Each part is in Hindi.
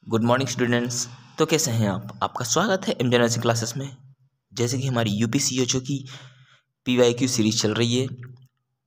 Good morning students. तो कैसे हैं आप? आपका स्वागत है एम नर्सिंग क्लासेस में। जैसे कि हमारी यूपीसीएचओ की पीवाईक्यू सीरीज चल रही है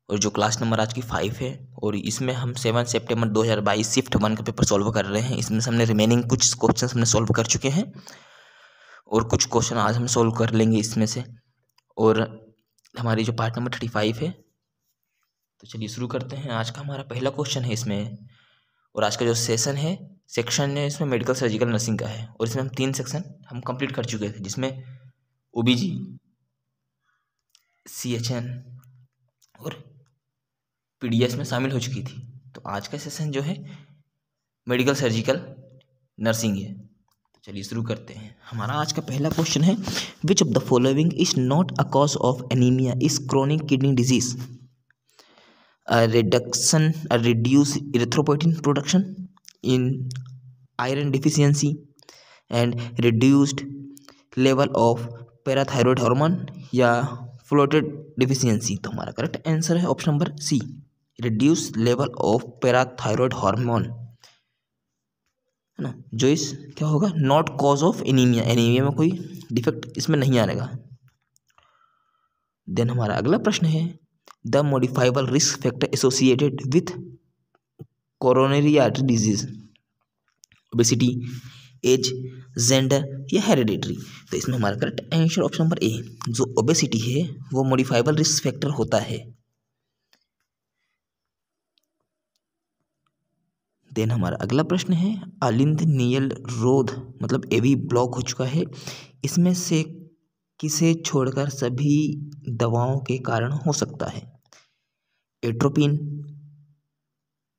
और जो क्लास नंबर आज की 5 है और इसमें हम 7 सितंबर 2022 शिफ्ट 1 का पेपर सॉल्व कर रहे हैं। इसमें से हमने रिमेनिंग कुछ क्वेश्चन हमने सॉल्व कर चुके हैं और कुछ क्वेश्चन आज हम सॉल्व कर लेंगे इसमें से। और हमारी जो पार्ट नंबर 35 है, तो चलिए शुरू करते हैं। आज का हमारा पहला क्वेश्चन है इसमें, और आज का जो सेक्शन है इसमें मेडिकल सर्जिकल नर्सिंग का है और इसमें हम 3 सेक्शन हम कंप्लीट कर चुके थे, जिसमें ओबीजी, सीएचएन और पीडीएस में शामिल हो चुकी थी। तो आज का सेशन जो है मेडिकल सर्जिकल नर्सिंग है। तो चलिए शुरू करते हैं। हमारा आज का पहला क्वेश्चन है, which of the following is not a cause of anaemia is chronic kidney disease? Reduce erythropoietin production in iron deficiency and reduced level of parathyroid hormone या folate deficiency। तो हमारा करेक्ट आंसर है option number C, reduce level of parathyroid hormone, है ना। जो इस क्या होगा, not cause of anaemia, anaemia में कोई डिफेक्ट इसमें नहीं आएगा। देन हमारा अगला प्रश्न है, the modifiable risk factor associated with coronary artery disease, obesity, age, gender या हेरिडिटरी। तो इसमें हमारा correct answer option number A, जो ओबेसिटी है वो मॉडिफाइबल रिस्क फैक्टर होता है। देन हमारा अगला प्रश्न है, अलिंद नीयल रोध मतलब एवी ब्लॉक हो चुका है, इसमें से किसे छोड़कर सभी दवाओं के कारण हो सकता है? एट्रोपिन,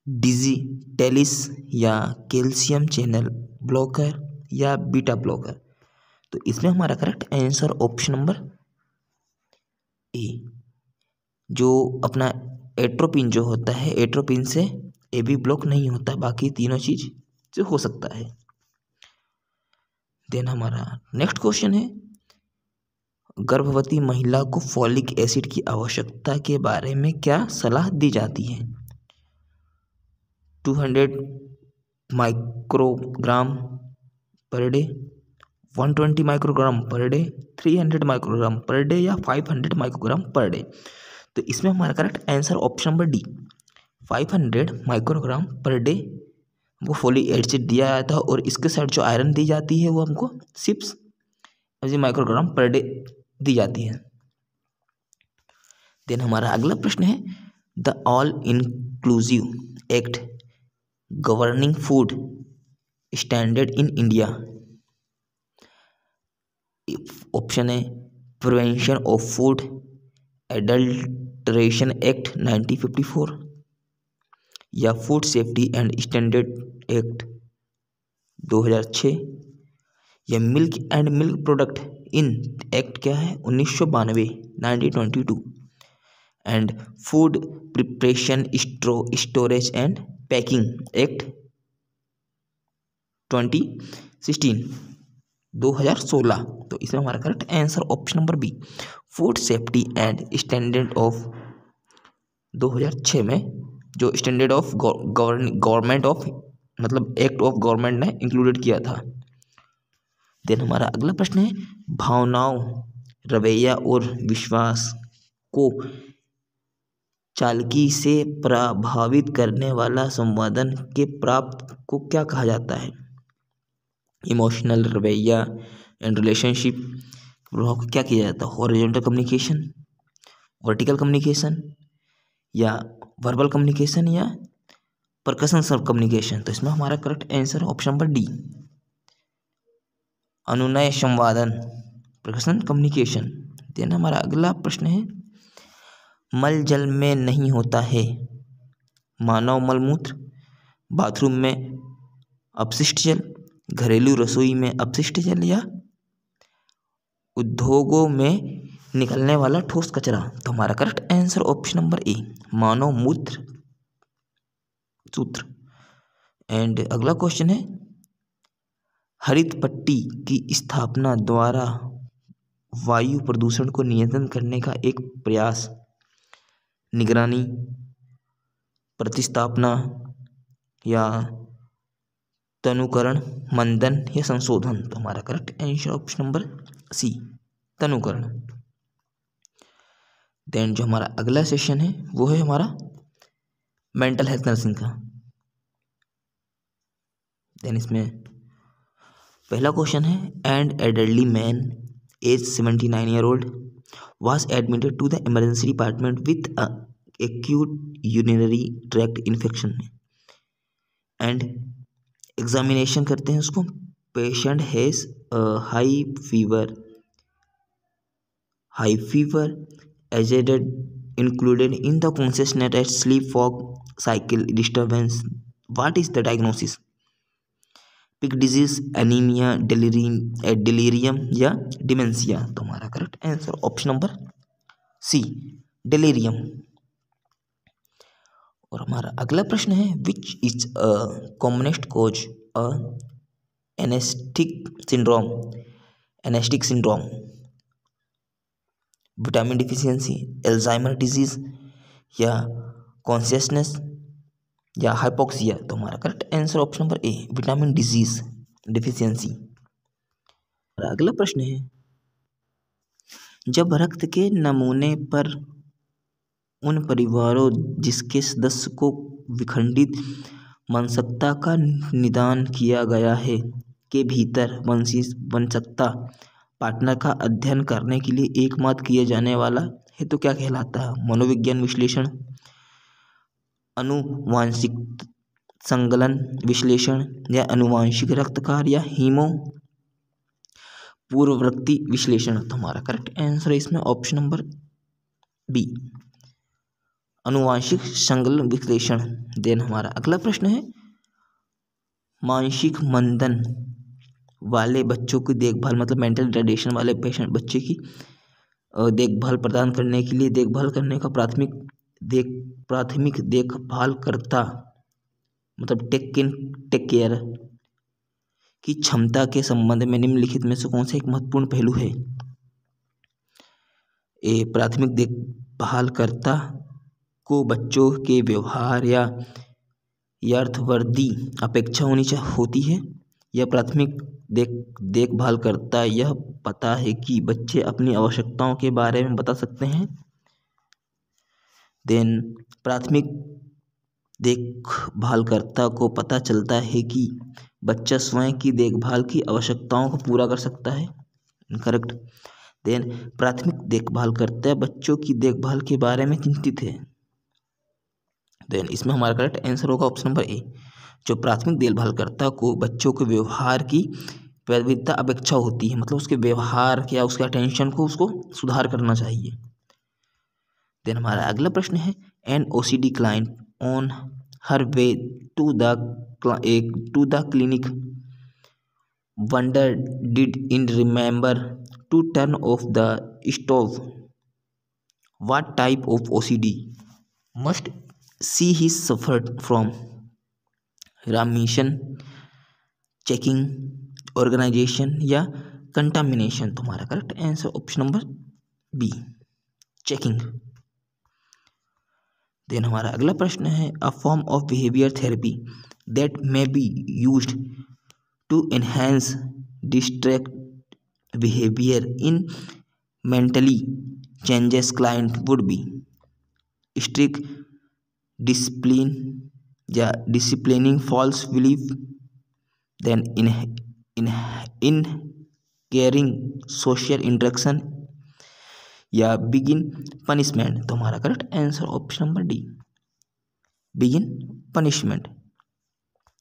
डिजिटेलिस या कैल्शियम चैनल ब्लॉकर या बीटा ब्लॉकर। तो इसमें हमारा correct answer option number A, जो अपना एट्रोपिन जो होता है, एट्रोपिन से एबी ब्लॉक नहीं होता, बाकी तीनों चीज से हो सकता है। देन हमारा नेक्स्ट क्वेश्चन है, गर्भवती महिला को फॉलिक एसिड की आवश्यकता के बारे में क्या सलाह दी जाती है? 200 microgram per day, 120 microgram per day, 300 microgram per day या 500 माइक्रोग्राम पर डे। तो इसमें हमारा correct answer option number D, 500 microgram per day वो फोलिक एसिड दिया जाता है और इसके साथ जो आयरन दी जाती है वो हमको 6 माइक्रोग्राम पर डे दी जाती है। देन हमारा अगला प्रश्न है, the all inclusive act governing food standard in India. Option है prevention of food adulteration act 1954 या food safety and standard act 2006 या milk and milk product in act क्या है 1992 1922 and food preparation storage and packing act 2016। तो इसमें हमारा correct answer option number B, food safety and standard of 2006 में जो स्टैंडर्ड ऑफ गवर्नमेंट ऑफ मतलब एक्ट ऑफ गवर्नमेंट ने इंक्लूडेड किया था। देन हमारा अगला प्रश्न है, भावनाओं, रवैया और विश्वास को चालाकी से प्रभावित करने वाला संवेदन के प्राप्त को क्या कहा जाता है? इमोशनल, रवैया एंड रिलेशनशिप प्रभाव को क्या किया जाता है? हॉरिजॉन्टल कम्युनिकेशन, वर्टिकल कम्युनिकेशन या वर्बल कम्युनिकेशन या परकशन सब कम्युनिकेशन। तो इसमें हमारा correct answer option number D, अनुनय संवादन, परकशन कम्युनिकेशन। देन हमारा अगला प्रश्न है, मल जल में नहीं होता है, मानव मलमूत्र, बाथरूम में अपशिष्ट जल, घरेलू रसोई में अपशिष्ट जल या उद्योगों में निकलने वाला ठोस कचरा। तो हमारा correct answer option number A, मानव मूत्र सूत्र। एंड अगला क्वेश्चन है, हरित पट्टी की स्थापना द्वारा वायु प्रदूषण को नियंत्रण करने का एक प्रयास, निगरानी, प्रतिस्थापना या तनुकरण, मंदन या संशोधन। तो हमारा correct answer option number C, तनुकरण। देन जो हमारा अगला सेशन है वो है हमारा मेंटल हेल्थ नर्सिंग का। देन इसमें पहला क्वेश्चन है, and elderly man age 79 year old was admitted to the emergency department with a acute urinary tract infection and examination करते हैं उसको। patient has a high fever agitated included in the consciousness at sleep fog cycle disturbance. What is the diagnosis? Pick disease, anaemia, delirium या डिमेंशिया। तो हमारा correct answer option number C, delirium. और हमारा अगला प्रश्न है, which is a commonest cause a amnestic syndrome, vitamin deficiency, Alzheimer disease या कॉन्शियसनेस या हाइपोक्सिया। तो हमारा correct answer option number A, vitamin disease deficiency. अगला प्रश्न है, जब रक्त के नमूने पर उन परिवारों जिसके सदस्य को विखंडित वंशजता का निदान किया गया है के भीतर वंशजता पार्टनर का अध्ययन करने के लिए एकमात्र किया जाने वाला है तो क्या कहलाता है? मनोविज्ञान विश्लेषण, अनुवांशिक संगलन विश्लेषण या अनुवांशिक रक्तकार या हीमो पूर्ववर्ती विश्लेषण। तो हमारा करेक्ट आंसर है इसमें ऑप्शन नंबर बी, अनुवांशिक संगलन विश्लेषण। देन हमारा अगला प्रश्न है, मानसिक मंदन वाले बच्चों की देखभाल, मतलब मेंटल रिटार्डेशन वाले बच्चे की देखभाल प्रदान करने के लिए देखभाल करने का प्राथमिक देखभाल करता, मतलब टेक केयर की क्षमता के संबंध में निम्नलिखित में से कौन सा एक महत्वपूर्ण पहलू है? ए, प्राथमिक देखभाल करता को बच्चों के व्यवहार या यथार्थवादी अपेक्षा होती है, या प्राथमिक देखभाल करता यह पता है कि बच्चे अपनी आवश्यकताओं के बारे में बता सकते हैं। देन प्राथमिक देखभालकर्ता को पता चलता है कि बच्चा स्वयं की देखभाल की आवश्यकताओं को पूरा कर सकता है, करेक्ट। देन प्राथमिक देखभालकर्ता बच्चों की देखभाल के बारे में चिंतित है। देन इसमें हमारा करेक्ट आंसर होगा ऑप्शन नंबर ए, जो प्राथमिक देखभालकर्ता को बच्चों के व्यवहार की विविधता अपेक्षा होती है, मतलब उसके व्यवहार या उसके अटेंशन को उसको सुधार करना चाहिए। देन हमारा अगला प्रश्न है, an OCD client on her way to the clinic wonder did in remember to turn off the stove, what type of OCD must see he suffered from? Rumination, checking, organisation या कंटामिनेशन। तुम्हारा correct answer option number B, checking. Then हमारा अगला प्रश्न है, a form of behaviour therapy that may be used to enhance distract behaviour in mentally changes client would be strict discipline या disciplining false belief, then in caring social interaction या बिगिन पनिशमेंट। तो हमारा correct answer option number D, begin punishment.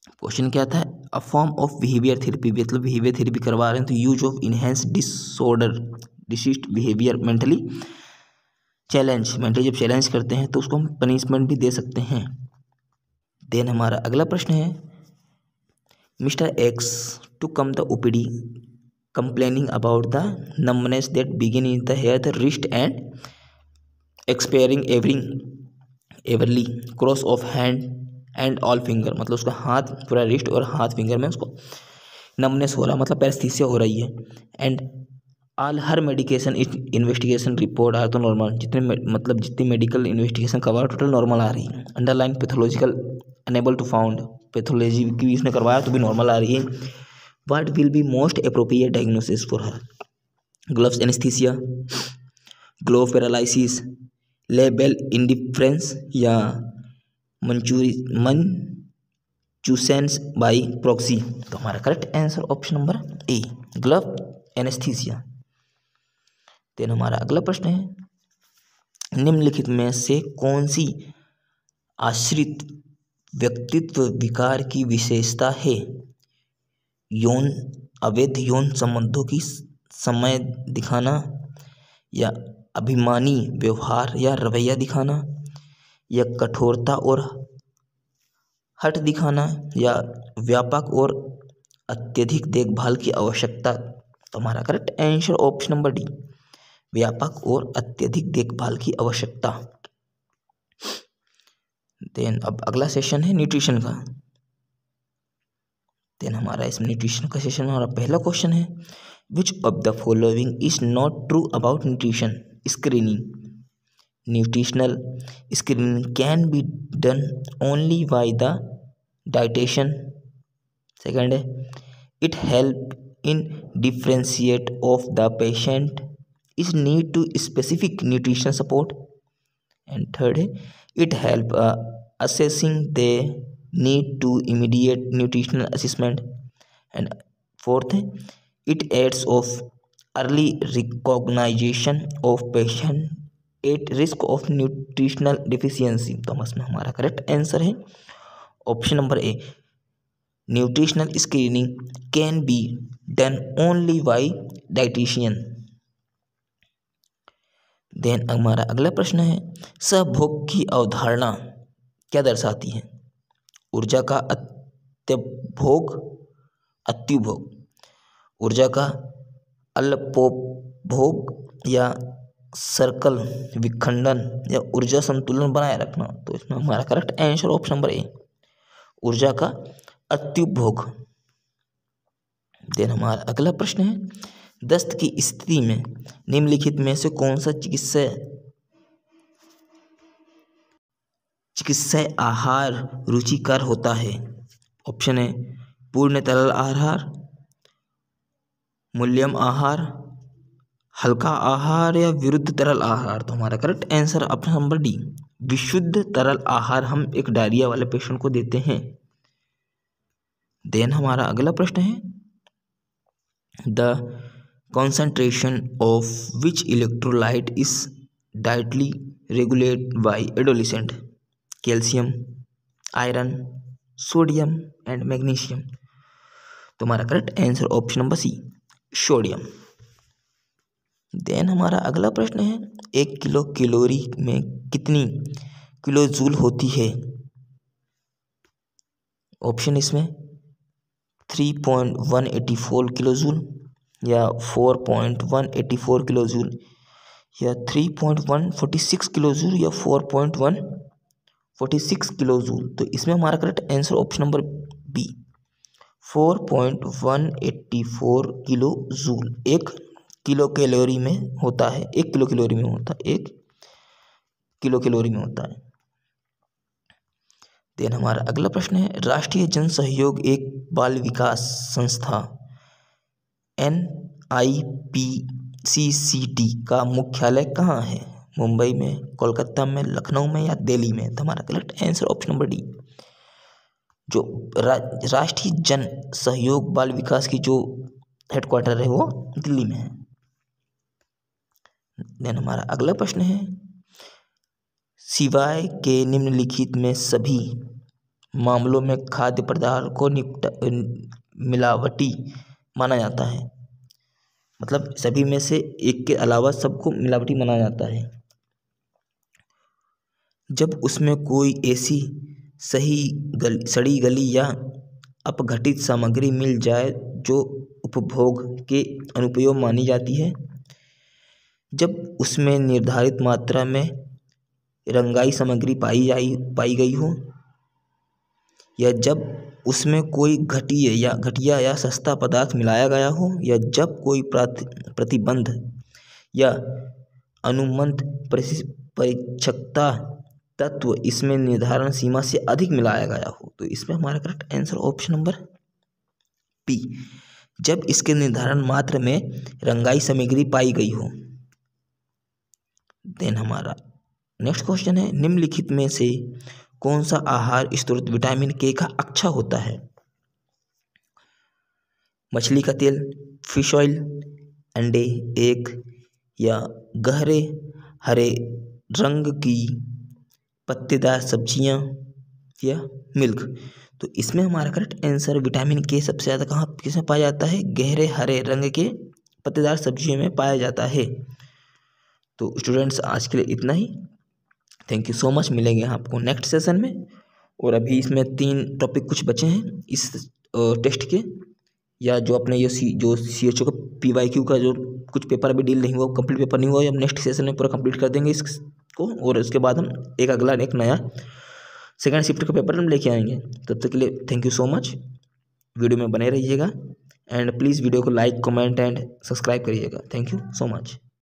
Question क्या था? अ फॉर्म ऑफ बिहेवियर थेरेपी, मतलब बिहेवियर थेरेपी करवा रहे हैं तो use of enhance disorder disease behaviour mentally challenge, mentally जब चैलेंज करते हैं तो उसको हम पनिशमेंट भी दे सकते हैं। देन हमारा अगला प्रश्न है, mister X to come the OPD complaining about the numbness that begin in the head, wrist and expiring everly cross of hand and all finger, मतलब उसका हाथ पूरा रिस्ट और हाथ फिंगर में उसको नमनेस हो रहा, मतलब पैरास्थीसिया हो रही है। And all her medication investigation report are तो नॉर्मल, जितनी medical investigation cover total normal आ रही है। Underline pathological unable to found pathology की भी उसने करवाया तो भी नॉर्मल आ रही है। What will be most appropriate diagnosis for her? Gloves anaesthesia, glove paralysis, label indifference या मंचूसेंस बाई प्रॉक्सी? तो हमारा correct answer option number A, glove anaesthesia. Then हमारा अगला प्रश्न है, निम्नलिखित में से कौन सी आश्रित व्यक्तित्व विकार की विशेषता है? यौन अवैध यौन संबंधों की समय दिखाना, या अभिमानी व्यवहार या रवैया दिखाना, या कठोरता और हट दिखाना, या व्यापक और अत्यधिक देखभाल की आवश्यकता? तो हमारा correct answer option number D, व्यापक और अत्यधिक देखभाल की आवश्यकता। देन अब अगला सेशन है न्यूट्रिशन का। देन हमारा इसमें न्यूट्रिशन का सेशन हमारा पहला क्वेश्चन है, which of the following is not true about nutrition screening? Nutritional screening can be done only by the dietitian. Second है, it help in differentiate of the patient is need to specific nutrition support. And third है, it help assessing the need to immediate nutritional assessment. And fourth, it aids of early recognition of patient at risk of nutritional deficiency. तो इसमें हमारा करेक्ट आंसर है option number A, nutritional screening can be done only by dietitian. Then हमारा अगला प्रश्न है, सहभोग की अवधारणा क्या दर्शाती है? ऊर्जा का अत्यभोग, अत्युभोग, ऊर्जा का अल्पोपभोग, या सर्कल विखंडन, या ऊर्जा संतुलन बनाए रखना? तो इसमें हमारा करेक्ट आंसर ऑप्शन नंबर ए, ऊर्जा का अत्युपभोग। देन हमारा अगला प्रश्न है, दस्त की स्थिति में निम्नलिखित में से कौन सा चिकित्सा आहार रुचिकर होता है? ऑप्शन है, पूर्ण तरल आहार, मूल्यम आहार, हल्का आहार, या विरुद्ध तरल आहार? तो हमारा correct answer option number D, विशुद्ध तरल आहार हम एक डायरिया वाले पेशेंट को देते हैं। देन हमारा अगला प्रश्न है, the concentration of which electrolyte is directly regulate by adolescent? Calcium, iron, sodium and magnesium? तो हमारा correct answer option number C, sodium. Then हमारा अगला प्रश्न है, 1 किलो कैलोरी में कितनी किलो जूल होती है? ऑप्शन इसमें 3.184 किलो जूल, या 4.184 किलो जूल, या 3.146 किलो जूल, या 4.146 किलो जूल? तो इसमें हमारा correct answer option number B, 4.184 kilo joule 1 kilo calorie में होता है, 1 किलो कैलोरी में होता है, 1 किलो कैलोरी में होता है। देन हमारा अगला प्रश्न है, राष्ट्रीय जन सहयोग एक बाल विकास संस्था NIPCCT का मुख्यालय कहाँ है? मुंबई में, कोलकाता में, लखनऊ में, या दिल्ली में? तो हमारा correct answer option number D, जो राष्ट्रीय जन सहयोग बाल विकास की जो हेडक्वार्टर है वो दिल्ली में है। देन हमारा अगला प्रश्न है, सिवाय के निम्नलिखित में सभी मामलों में खाद्य पदार्थ को मिलावटी माना जाता है? मतलब सभी में से एक के अलावा सबको मिलावटी माना जाता है जब उसमें कोई ऐसी सड़ी गली या अपघटित सामग्री मिल जाए जो उपभोग के अनुपयोगी मानी जाती है, जब उसमें निर्धारित मात्रा में रंगाई सामग्री पाई गई हो, या जब उसमें कोई घटिया या सस्ता पदार्थ मिलाया गया हो, या जब कोई प्रतिबंध या अनुमंत परीक्षकता तत्व इसमें निर्धारण सीमा से अधिक मिलाया गया हो। तो इसमें हमारा correct answer option number P, जब इसके निर्धारण मात्र में रंगाई सामग्री पाई गई हो। देन हमारा नेक्स्ट क्वेश्चन है, निम्नलिखित में से कौन सा आहार स्रोत विटामिन के का अच्छा होता है? मछली का तेल, फिश ऑयल, अंडे, एग, या गहरे हरे रंग की पत्तेदार सब्जियां, या मिल्क। तो इसमें हमारा करेक्ट आंसर विटामिन के सबसे ज़्यादा कहाँ किसमें पाया जाता है? गहरे हरे रंग के पत्तेदार सब्जियों में पाया जाता है। तो स्टूडेंट्स आज के लिए इतना ही। Thank you so much. मिलेंगे आपको नेक्स्ट सेशन में। और अभी इसमें 3 टॉपिक कुछ बचे हैं इस टेस्ट के, या जो अपने ये जो CHO का PYQ का जो कुछ पेपर अभी डील नहीं हुआ, कंप्लीट पेपर नहीं हुआ, हम नेक्स्ट सेशन में पूरा कंप्लीट कर देंगे इसको। और उसके बाद हम एक नया सेकंड शिफ्ट का पेपर हम लेके आएंगे। तब तक के लिए thank you so much. Video में बने रहिएगा एंड प्लीज़ वीडियो को लाइक, कमेंट एंड सब्सक्राइब करिएगा। Thank you so much.